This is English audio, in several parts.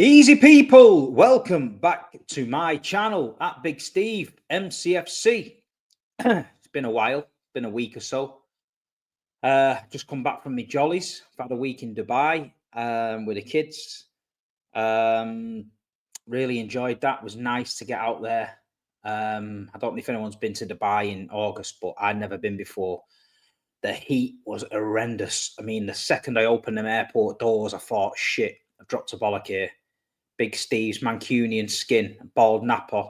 Easy people, welcome back to my channel at Big Steve MCFC. It's been a while, been a week or so. Just come back from my jollies. I've had a week in Dubai with the kids. Really enjoyed that. It was nice to get out there. I don't know if anyone's been to Dubai in August, but I'd never been before. The heat was horrendous. I mean, the second I opened them airport doors, I thought, shit, I've dropped a bollock here. Big Steve's Mancunian skin, bald napper,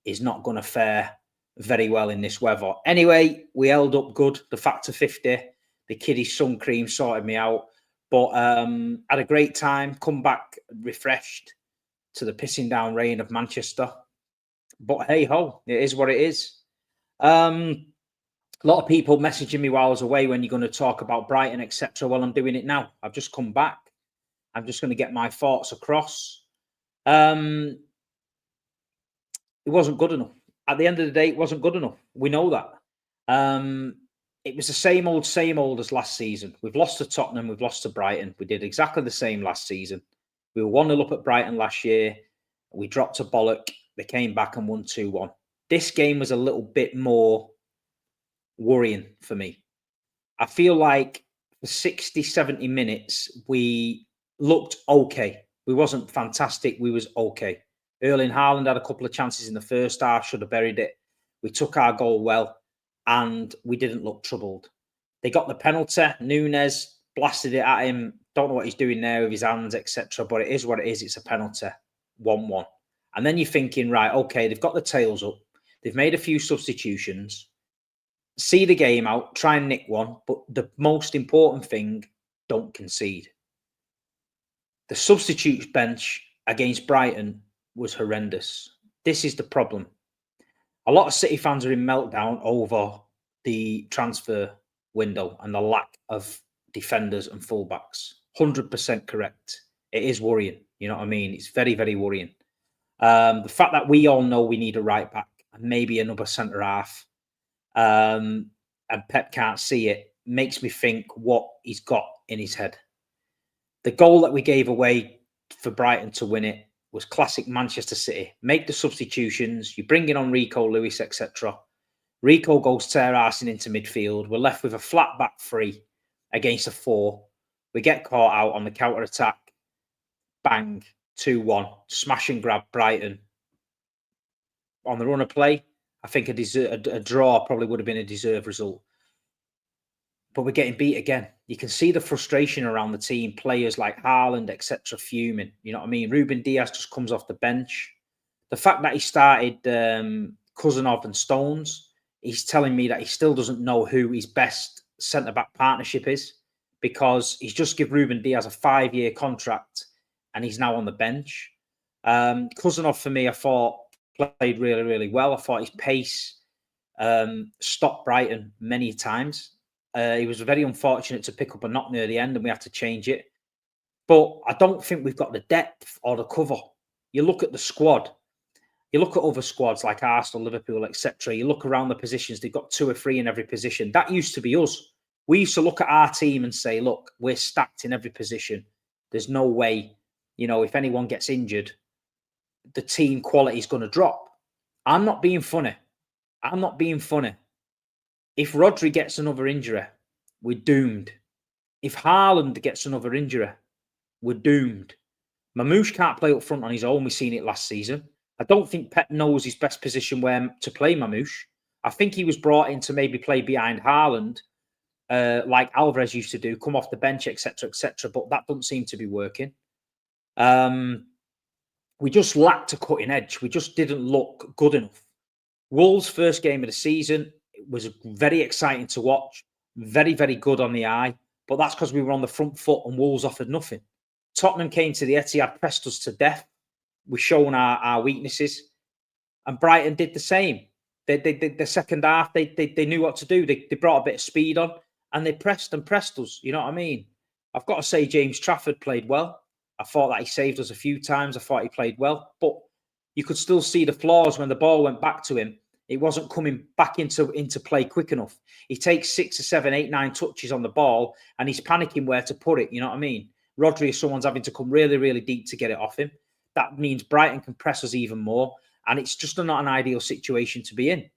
is not going to fare very well in this weather. Anyway, we held up good. The factor 50, the kiddie sun cream sorted me out. But had a great time. Come back refreshed to the pissing down rain of Manchester. But hey ho, it is what it is. A lot of people messaging me while I was away, when you're going to talk about Brighton, etc. Well, I'm doing it now. I've just come back. I'm just going to get my thoughts across. It wasn't good enough. At the end of the day, it wasn't good enough. We know that. It was the same old as last season. We've lost to Tottenham. We've lost to Brighton. We did exactly the same last season. We were 1-0 up at Brighton last year. We dropped a bollock. They came back and won 2-1. This game was a little bit more worrying for me. I feel like for 60, 70 minutes, we looked okay. We wasn't fantastic. We was okay. Erling Haaland had a couple of chances in the first half, should have buried it. We took our goal well, and we didn't look troubled. They got the penalty. Nunes blasted it at him. Don't know what he's doing there with his hands, etc. But it is what it is. It's a penalty. 1-1. And then you're thinking, right, okay, they've got the tails up. They've made a few substitutions. See the game out. Try and nick one. But the most important thing, don't concede. The substitutes bench against Brighton was horrendous. This is the problem. A lot of City fans are in meltdown over the transfer window and the lack of defenders and fullbacks. 100% correct. It is worrying. You know what I mean? It's very, very worrying. The fact that we all know we need a right back and maybe another centre half, and Pep can't see it, makes me think what he's got in his head. The goal that we gave away for Brighton to win it was classic Manchester City. Make the substitutions. You bring in on Rico Lewis, etc. Rico goes tear-arsing into midfield. We're left with a flat back three against a four. We get caught out on the counter-attack. Bang, 2-1. Smash and grab Brighton. On the run of play, I think a draw probably would have been a deserved result. But we're getting beat again. You can see the frustration around the team. Players like Haaland, etc., fuming. You know what I mean? Ruben Dias just comes off the bench. The fact that he started Cousinov and Stones, he's telling me that he still doesn't know who his best centre-back partnership is, because he's just given Ruben Dias a 5-year contract and he's now on the bench. Cousinov, for me, I thought played really, really well. I thought his pace stopped Brighton many times. He was very unfortunate to pick up a knock near the end and we had to change it. But I don't think we've got the depth or the cover. You look at the squad. You look at other squads like Arsenal, Liverpool, etc. You look around the positions. They've got 2 or 3 in every position. That used to be us. We used to look at our team and say, look, we're stacked in every position. There's no way, you know, if anyone gets injured, the team quality is going to drop. I'm not being funny. I'm not being funny. If Rodri gets another injury, we're doomed. If Haaland gets another injury, we're doomed. Mamouche can't play up front on his own. We've seen it last season. I don't think Pep knows his best position where to play Mamouche. I think he was brought in to maybe play behind Haaland, like Alvarez used to do, come off the bench, etc., etc. But that doesn't seem to be working. We just lacked a cutting edge. We just didn't look good enough. Wolves' first game of the season, it was very exciting to watch. Very, very good on the eye. But that's because we were on the front foot and Wolves offered nothing. Tottenham came to the Etihad, pressed us to death. We've shown our weaknesses. And Brighton did the same. The second half, they knew what to do. They brought a bit of speed on and they pressed us. You know what I mean? I've got to say James Trafford played well. I thought that he saved us a few times. I thought he played well. But you could still see the flaws when the ball went back to him. It wasn't coming back into play quick enough. He takes 6 or 7, 8, 9 touches on the ball and he's panicking where to put it. You know what I mean? Rodri, someone's having to come really, really deep to get it off him. that means Brighton can press us even more, and it's just not an ideal situation to be in.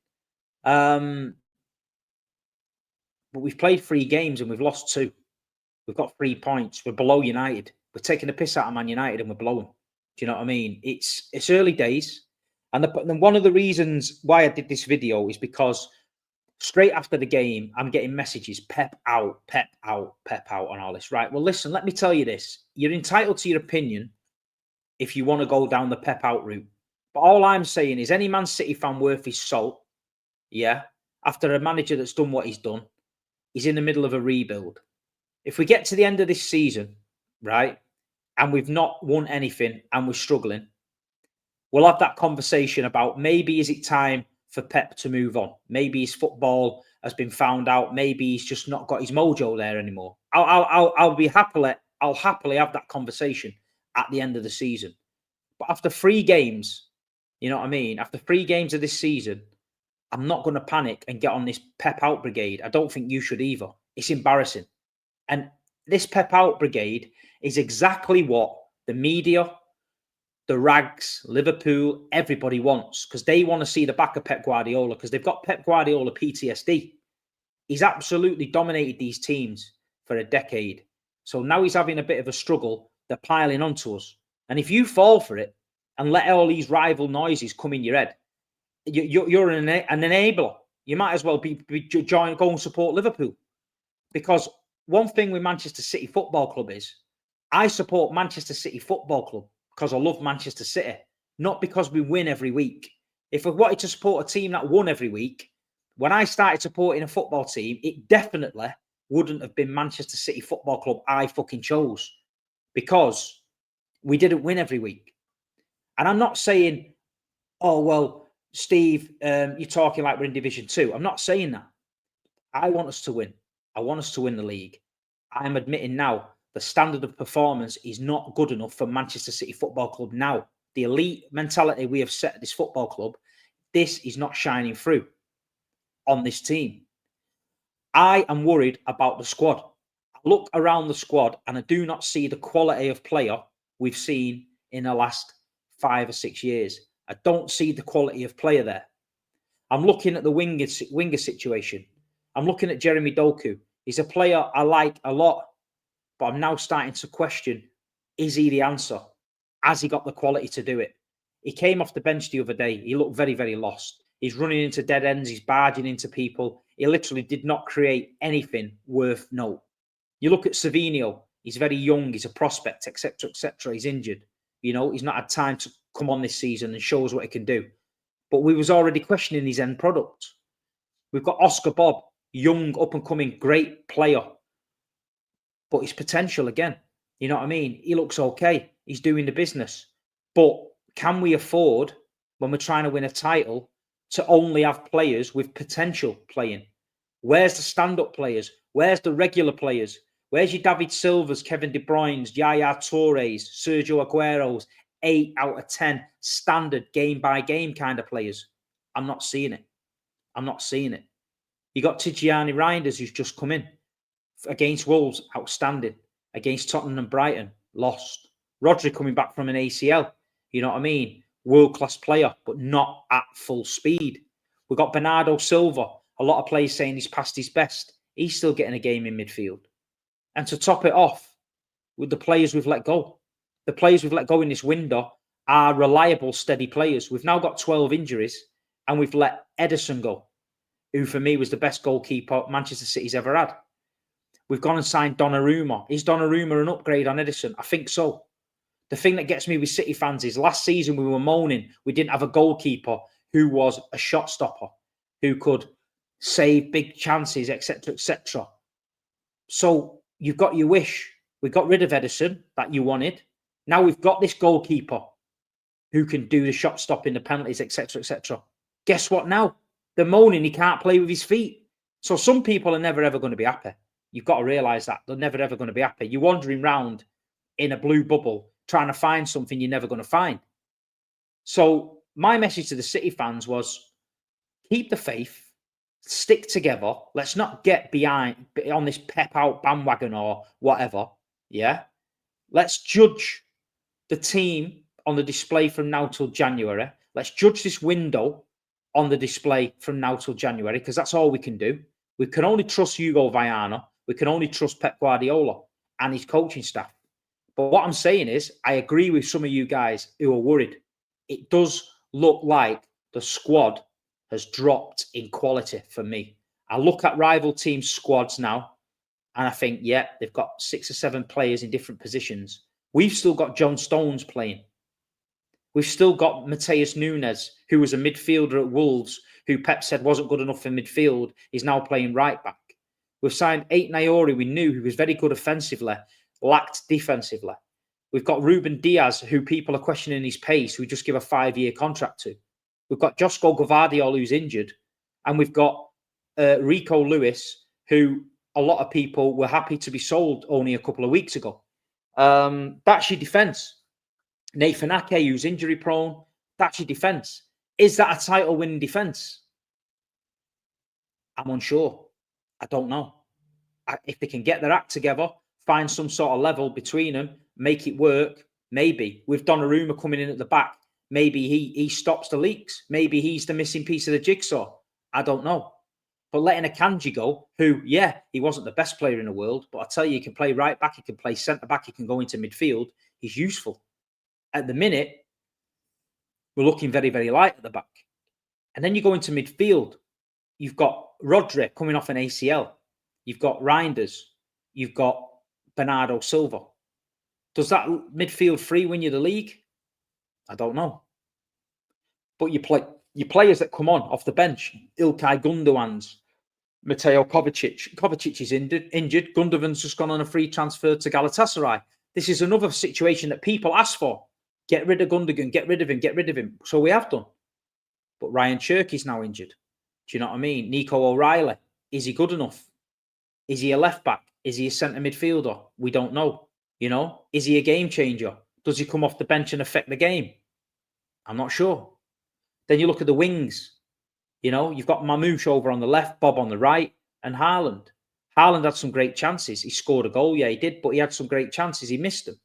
But we've played 3 games and we've lost 2. We've got 3 points. We're below United. We're taking a piss out of Man United and we're below them. Do you know what I mean? It's early days. And one of the reasons why I did this video is because straight after the game, I'm getting messages, Pep out, Pep out, Pep out on all this. Right, well, listen, let me tell you this. You're entitled to your opinion if you want to go down the Pep out route. But all I'm saying is any Man City fan worth his salt, yeah, after a manager that's done what he's done, he's in the middle of a rebuild. If we get to the end of this season, right, and we've not won anything and we're struggling, we'll have that conversation about maybe is it time for Pep to move on? Maybe his football has been found out. Maybe he's just not got his mojo there anymore. I'll happily have that conversation at the end of the season. But after 3 games, you know what I mean? After 3 games of this season, I'm not going to panic and get on this Pep out brigade. I don't think you should either. It's embarrassing. And this Pep out brigade is exactly what the media, the rags, Liverpool, everybody wants, because they want to see the back of Pep Guardiola, because they've got Pep Guardiola PTSD. He's absolutely dominated these teams for a decade. So now he's having a bit of a struggle. They're piling onto us. And if you fall for it and let all these rival noises come in your head, you're an enabler. You might as well go and support Liverpool. Because one thing with Manchester City Football Club is I support Manchester City Football Club because I love Manchester City, not because we win every week. If I wanted to support a team that won every week, when I started supporting a football team, it definitely wouldn't have been Manchester City Football Club I fucking chose, because we didn't win every week. And I'm not saying, oh, well, Steve, you're talking like we're in Division 2. I'm not saying that. I want us to win. I want us to win the league. I'm admitting now the standard of performance is not good enough for Manchester City Football Club now. The elite mentality we have set at this football club, this is not shining through on this team. I am worried about the squad. I look around the squad and I do not see the quality of player we've seen in the last 5 or 6 years. I don't see the quality of player there. I'm looking at the winger situation. I'm looking at Jeremy Doku. He's a player I like a lot, but I'm now starting to question, is he the answer? Has he got the quality to do it? He came off the bench the other day. He looked very, very lost. He's running into dead ends. He's barging into people. He literally did not create anything worth note. You look at Savinho. He's very young. He's a prospect, etc., etc. He's injured. You know, he's not had time to come on this season and show us what he can do. But we was already questioning his end product. We've got Oscar Bob, young, up-and-coming, great player. But his potential, again, you know what I mean? He looks okay. He's doing the business. But can we afford, when we're trying to win a title, to only have players with potential playing? Where's the stand-up players? Where's the regular players? Where's your David Silvas, Kevin De Bruyne's, Yaya Touré's, Sergio Aguero's, 8 out of 10 standard game-by-game kind of players? I'm not seeing it. I'm not seeing it. You got Tijani Reinders, who's just come in. Against Wolves, outstanding. Against Tottenham and Brighton, lost. Rodri coming back from an ACL, you know what I mean? World-class player, but not at full speed. We've got Bernardo Silva. A lot of players saying he's past his best. He's still getting a game in midfield. And to top it off, with the players we've let go. The players we've let go in this window are reliable, steady players. We've now got 12 injuries, and we've let Ederson go, who for me was the best goalkeeper Manchester City's ever had. We've gone and signed Donnarumma. Is Donnarumma an upgrade on Ederson? I think so. The thing that gets me with City fans is last season we were moaning we didn't have a goalkeeper who was a shot stopper, who could save big chances, etc., etc. So you've got your wish. We got rid of Ederson that you wanted. Now we've got this goalkeeper who can do the shot stopping, the penalties, etc., etc. Guess what now? They're moaning he can't play with his feet. So some people are never, ever going to be happy. You've got to realise that. They're never, ever going to be happy. You're wandering around in a blue bubble trying to find something you're never going to find. So my message to the City fans was, keep the faith, stick together. Let's not get behind on this Pep out bandwagon or whatever. Yeah. Let's judge the team on the display from now till January. Let's judge this window on the display from now till January, because that's all we can do. We can only trust Hugo Viana. We can only trust Pep Guardiola and his coaching staff. But what I'm saying is, I agree with some of you guys who are worried. It does look like the squad has dropped in quality for me. I look at rival teams' squads now, and I think, yeah, they've got 6 or 7 players in different positions. We've still got John Stones playing. We've still got Mateus Nunes, who was a midfielder at Wolves, who Pep said wasn't good enough for midfield. He's now playing right back. We've signed Ait Naori, we knew, who was very good offensively, lacked defensively. We've got Ruben Diaz, who people are questioning his pace, we just give a 5-year contract to. We've got Josko Gvardiol, who's injured. And we've got Rico Lewis, who a lot of people were happy to be sold only a couple of weeks ago. That's your defence. Nathan Ake, who's injury prone, that's your defence. Is that a title winning defence? I'm unsure. I don't know. If they can get their act together, find some sort of level between them, make it work, maybe. With Donnarumma coming in at the back, maybe he stops the leaks. Maybe he's the missing piece of the jigsaw. I don't know. But letting Akanji go, who, yeah, he wasn't the best player in the world, but I tell you, he can play right back, he can play centre back, he can go into midfield. He's useful. At the minute, we're looking very, very light at the back. And then you go into midfield. You've got Rodri coming off an ACL. You've got Reinders. You've got Bernardo Silva. Does that midfield three win you the league? I don't know. But your players that come on off the bench, Ilkay Gundogan's, Mateo Kovacic. Kovacic is injured. Gundogan's just gone on a free transfer to Galatasaray. This is another situation that people ask for. Get rid of Gundogan, get rid of him. So we have done. But Ryan Cherky's now injured. Do you know what I mean? Nico O'Reilly, is he good enough? Is he a left back? Is he a centre midfielder? We don't know. You know, is he a game changer? Does he come off the bench and affect the game? I'm not sure. Then you look at the wings. You know, you've got Mamouche over on the left, Bob on the right, and Haaland. Haaland had some great chances. He scored a goal, yeah, he did, but he had some great chances. He missed them.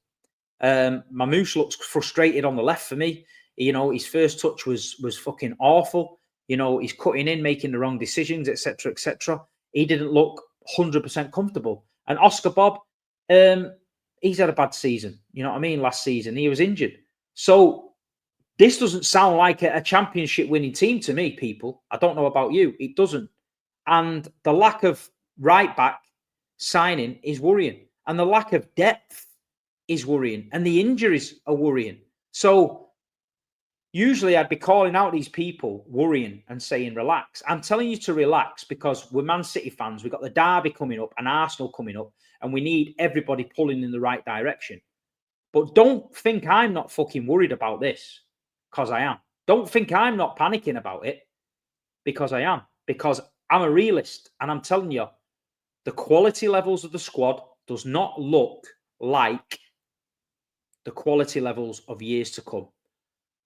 Mamouche looks frustrated on the left for me. You know, his first touch was fucking awful. You know, he's cutting in, making the wrong decisions, etc., etc. He didn't look 100% comfortable. And Oscar Bob, he's had a bad season. You know what I mean? Last season, he was injured. So this doesn't sound like a championship winning team to me, people. I don't know about you. It doesn't. And the lack of right back signing is worrying. And the lack of depth is worrying. And the injuries are worrying. So usually I'd be calling out these people worrying and saying, relax. I'm telling you to relax because we're Man City fans. We've got the derby coming up and Arsenal coming up. And we need everybody pulling in the right direction. But don't think I'm not fucking worried about this, because I am. Don't think I'm not panicking about it, because I am. Because I'm a realist. And I'm telling you, the quality levels of the squad does not look like the quality levels of years to come.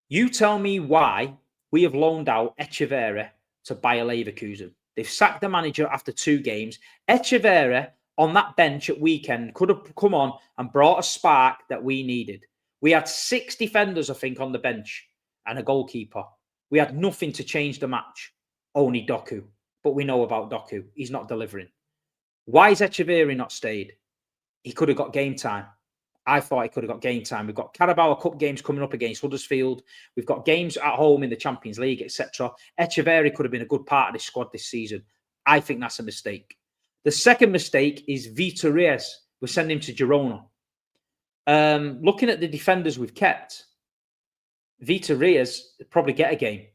You tell me why we have loaned out Echeverri to Bayer Leverkusen. They've sacked the manager after 2 games. Echeverri on that bench at weekend could have come on and brought a spark that we needed. We had 6 defenders, I think, on the bench and a goalkeeper. We had nothing to change the match. Only Doku. But we know about Doku. He's not delivering. Why is Echeverri not stayed? He could have got game time. I thought he could have got game time. We've got Carabao Cup games coming up against Huddersfield. We've got games at home in the Champions League, etc. Echeverri could have been a good part of this squad this season. I think that's a mistake. The second mistake is Vitor Reyes. We're sending him to Girona. Looking at the defenders we've kept, Vitor Reyes probably get a game.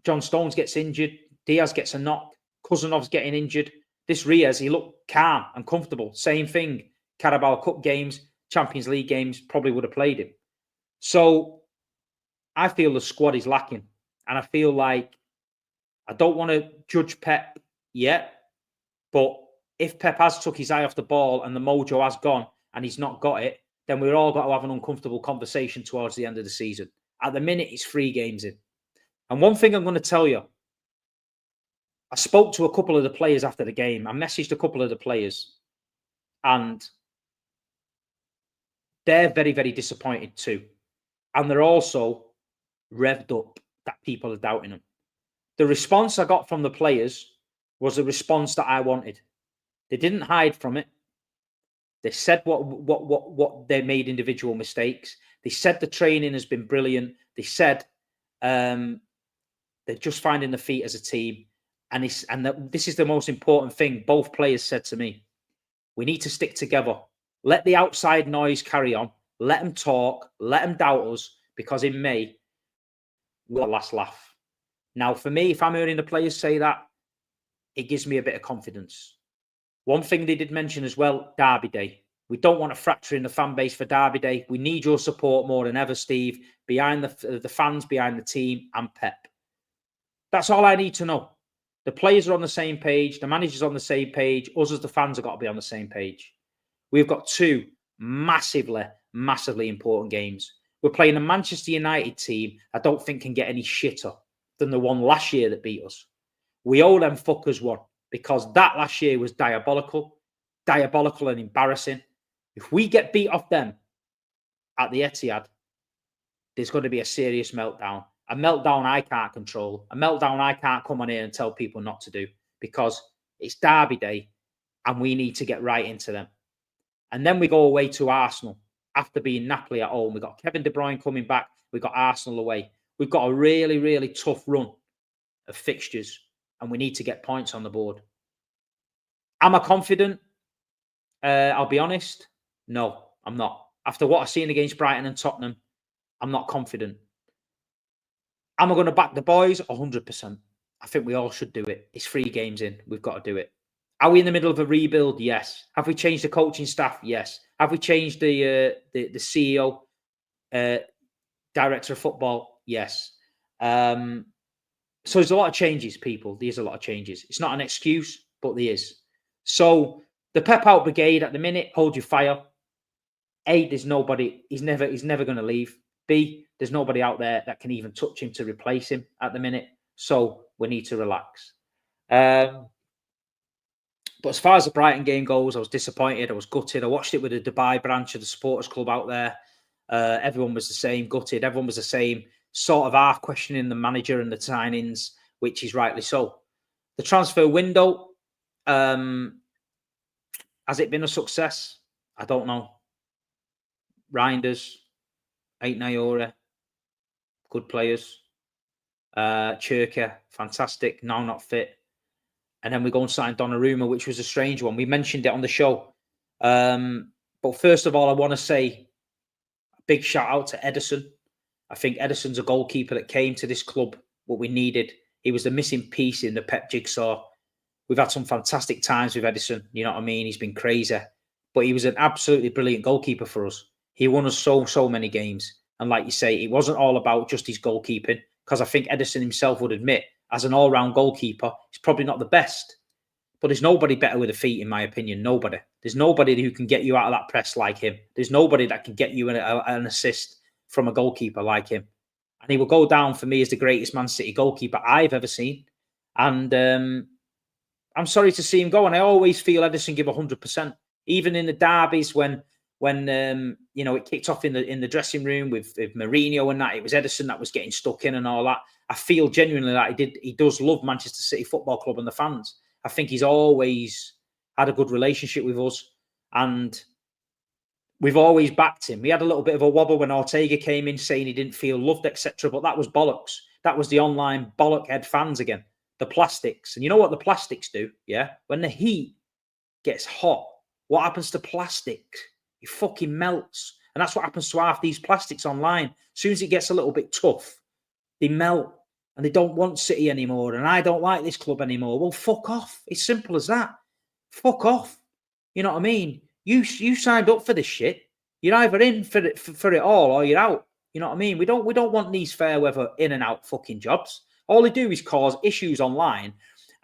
John Stones gets injured. Diaz gets a knock. Kuzanov's getting injured. This Reyes, he looked calm and comfortable. Same thing. Carabao Cup games, Champions League games, probably would have played him. So I feel the squad is lacking. And I feel like I don't want to judge Pep yet. But if Pep has took his eye off the ball and the mojo has gone and he's not got it, then we're all got to have an uncomfortable conversation towards the end of the season. At the minute, it's 3 games in. And one thing I'm going to tell you, I spoke to a couple of the players after the game. I messaged a couple of the players and they're very, very disappointed too. and they're also revved up that people are doubting them. The response I got from the players was a response that I wanted. They didn't hide from it. They said what they made individual mistakes. They said the training has been brilliant. They said they're just finding the feet as a team. And this is the most important thing. Both players said to me, we need to stick together. Let the outside noise carry on. Let them talk. Let them doubt us, because in May, we'll last laugh. Now, for me, if I'm hearing the players say that, it gives me a bit of confidence. One thing they did mention as well, Derby Day. We don't want to fracture in the fan base for Derby Day. We need your support more than ever, Steve, behind the fans, behind the team, and Pep. That's all I need to know. The players are on the same page. The manager's on the same page. Us as the fans have got to be on the same page. We've got two massively important games. We're playing a Manchester United team I don't think can get any shitter than the one last year that beat us. We owe them fuckers one, because that last year was diabolical and embarrassing. If we get beat off them at the Etihad, there's going to be a serious meltdown. A meltdown I can't control. A meltdown I can't come on here and tell people not to do, because it's Derby Day and we need to get right into them. And then we go away to Arsenal after being Napoli at home. We've got Kevin De Bruyne coming back. We've got Arsenal away. We've got a really, really tough run of fixtures, and we need to get points on the board. Am I confident? I'll be honest. No, I'm not. After what I've seen against Brighton and Tottenham, I'm not confident. Am I going to back the boys? 100%. I think we all should do it. It's 3 games in. We've got to do it. Are we in the middle of a rebuild? Yes. Have we changed the coaching staff? Yes. Have we changed the CEO, director of football? Yes. So there's a lot of changes, people. There's a lot of changes. It's not an excuse, but there is. So the Pep out brigade at the minute, hold your fire. A, there's nobody. He's never going to leave. B, there's nobody out there that can even touch him to replace him at the minute. So we need to relax. But as far as the Brighton game goes, I was disappointed. I was gutted. I watched it with the Dubai branch of the supporters club out there. Everyone was the same, gutted. Everyone was the same, sort of half questioning the manager and the signings, which is rightly so. The transfer window, has it been a success? I don't know. Reinders, Ait Naora, good players. Chirka, fantastic, now not fit. And then we go and sign Donnarumma, which was a strange one. We mentioned it on the show. But first of all, I want to say a big shout out to Ederson. I think Ederson's a goalkeeper that came to this club what we needed. He was the missing piece in the Pep jigsaw. We've had some fantastic times with Ederson. You know what I mean? He's been crazy. But he was an absolutely brilliant goalkeeper for us. He won us so many games. And like you say, it wasn't all about just his goalkeeping, because I think Ederson himself would admit, as an all-round goalkeeper, he's probably not the best. But there's nobody better with a feet, in my opinion. Nobody. There's nobody who can get you out of that press like him. There's nobody that can get you an assist from a goalkeeper like him. And he will go down for me as the greatest Man City goalkeeper I've ever seen. And I'm sorry to see him go. And I always feel Ederson give 100%. Even in the derbies when you know, it kicked off in the dressing room with Mourinho and that, it was Ederson that was getting stuck in and all that. I feel genuinely that he does love Manchester City Football Club and the fans. I think he's always had a good relationship with us, and we've always backed him. We had a little bit of a wobble when Ortega came in saying he didn't feel loved, etc. But that was bollocks. That was the online bollockhead fans again. The plastics. And you know what the plastics do? Yeah. When the heat gets hot, what happens to plastic? It fucking melts. And that's what happens to half these plastics online. As soon as it gets a little bit tough, they melt and they don't want City anymore. And I don't like this club anymore. Well, fuck off. It's simple as that. Fuck off. You know what I mean? You signed up for this shit. You're either in for it all or you're out. You know what I mean? We don't want these fair weather in and out fucking jobs. All they do is cause issues online,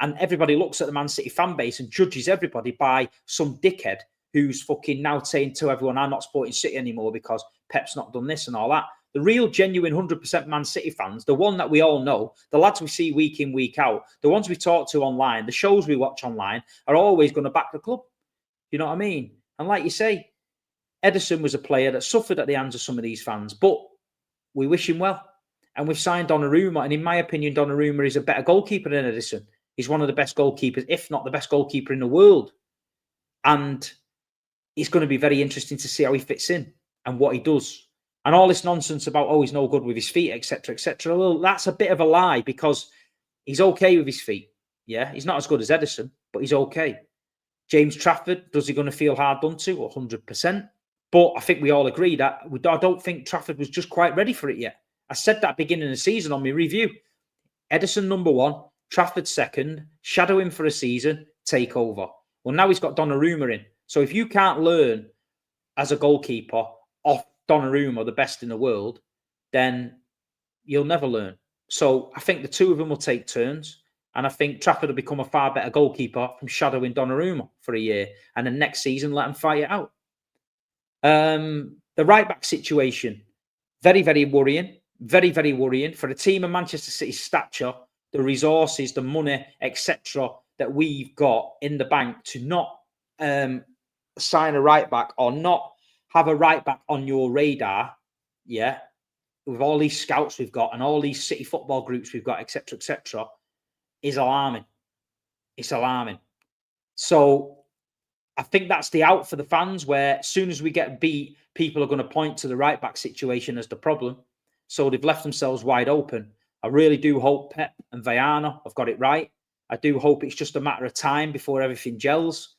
and everybody looks at the Man City fan base and judges everybody by some dickhead who's fucking now saying to everyone, I'm not supporting City anymore because Pep's not done this and all that. The real, genuine 100% Man City fans, the one that we all know, the lads we see week in, week out, the ones we talk to online, the shows we watch online, are always going to back the club. You know what I mean? And like you say, Ederson was a player that suffered at the hands of some of these fans, but we wish him well. And we've signed Donnarumma, and in my opinion, Donnarumma is a better goalkeeper than Ederson. He's one of the best goalkeepers, if not the best goalkeeper in the world. And it's going to be very interesting to see how he fits in and what he does. And all this nonsense about, oh, he's no good with his feet, etc., etc. Well, that's a bit of a lie, because he's okay with his feet. Yeah, he's not as good as Ederson, but he's okay. James Trafford, does he going to feel hard done to? 100%. But I think we all agree that I don't think Trafford was just quite ready for it yet. I said that beginning of the season on my review. Ederson number 1, Trafford second, shadow him for a season, take over. Well, now he's got Donnarumma in. So if you can't learn as a goalkeeper off Donnarumma, the best in the world, then you'll never learn. So I think the two of them will take turns. And I think Trafford will become a far better goalkeeper from shadowing Donnarumma for a year. And then next season, let him fight it out. The right-back situation, very, very worrying. Very, very worrying. For a team of Manchester City's stature, the resources, the money, etc., that we've got in the bank to not sign a right-back or not have a right-back on your radar, yeah, with all these scouts we've got and all these City football groups we've got, etc., is alarming. It's alarming. So I think that's the out for the fans, where as soon as we get beat, people are going to point to the right-back situation as the problem. So they've left themselves wide open. I really do hope Pep and Viana have got it right. I do hope it's just a matter of time before everything gels.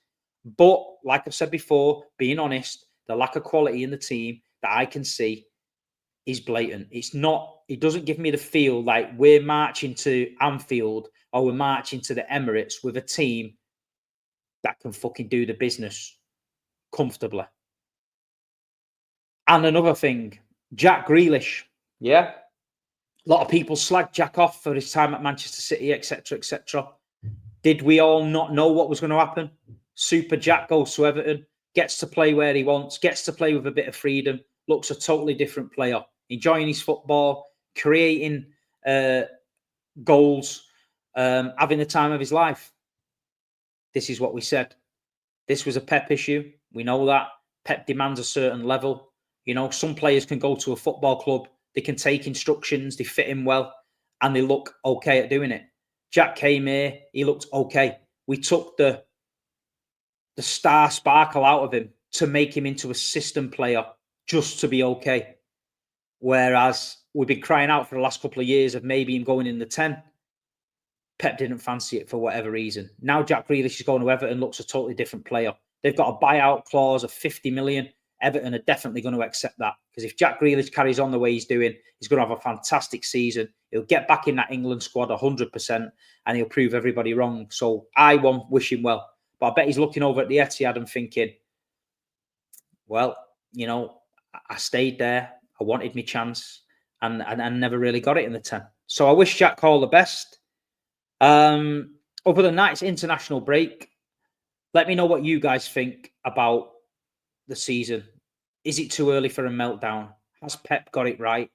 But like I've said before, being honest, the lack of quality in the team that I can see is blatant. It's not, it doesn't give me the feel like we're marching to Anfield or we're marching to the Emirates with a team that can fucking do the business comfortably. And another thing, Jack Grealish. Yeah. A lot of people slag Jack off for his time at Manchester City, etc., etc. Did we all not know what was going to happen? Super Jack goes to Everton, gets to play where he wants, gets to play with a bit of freedom, looks a totally different player, enjoying his football, creating goals, having the time of his life. This is what we said. This was a Pep issue. We know that. Pep demands a certain level. You know, some players can go to a football club, they can take instructions, they fit in well, and they look okay at doing it. Jack came here, he looked okay. We took the star sparkle out of him to make him into a system player just to be okay. Whereas we've been crying out for the last couple of years of maybe him going in the 10. Pep didn't fancy it for whatever reason. Now Jack Grealish is going to Everton, looks a totally different player. They've got a buyout clause of 50 million. Everton are definitely going to accept that, because if Jack Grealish carries on the way he's doing, he's going to have a fantastic season. He'll get back in that England squad 100%, and he'll prove everybody wrong. So I wish him well. But I bet he's looking over at the Etihad and thinking, well, you know, I stayed there. I wanted my chance, and never really got it in the 10. So I wish Jack all the best. Other than that, it's international break. Let me know what you guys think about the season. Is it too early for a meltdown? Has Pep got it right?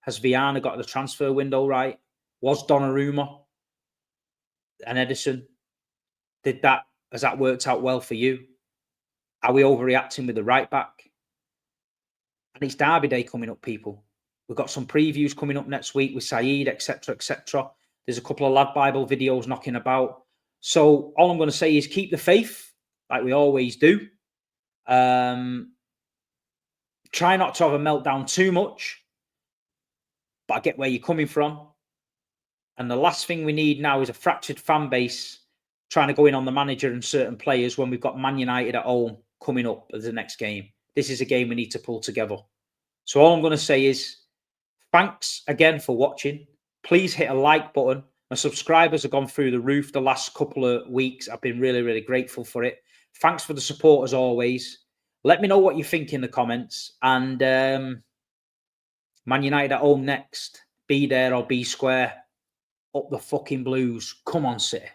Has Viana got the transfer window right? Was Donnarumma and Ederson, has that worked out well for you? Are we overreacting with the right back? And it's Derby Day coming up, people. We've got some previews coming up next week with Saeed, etc., etc. There's a couple of Lad Bible videos knocking about. So all I'm going to say is keep the faith, like we always do. Try not to have a meltdown too much, but I get where you're coming from. And the last thing we need now is a fractured fan base trying to go in on the manager and certain players when we've got Man United at home coming up as the next game. This is a game we need to pull together. So all I'm going to say is thanks again for watching. Please hit a like button. My subscribers have gone through the roof the last couple of weeks. I've been really, really grateful for it. Thanks for the support as always. Let me know what you think in the comments. And Man United at home next. Be there or be square. Up the fucking Blues. Come on, City.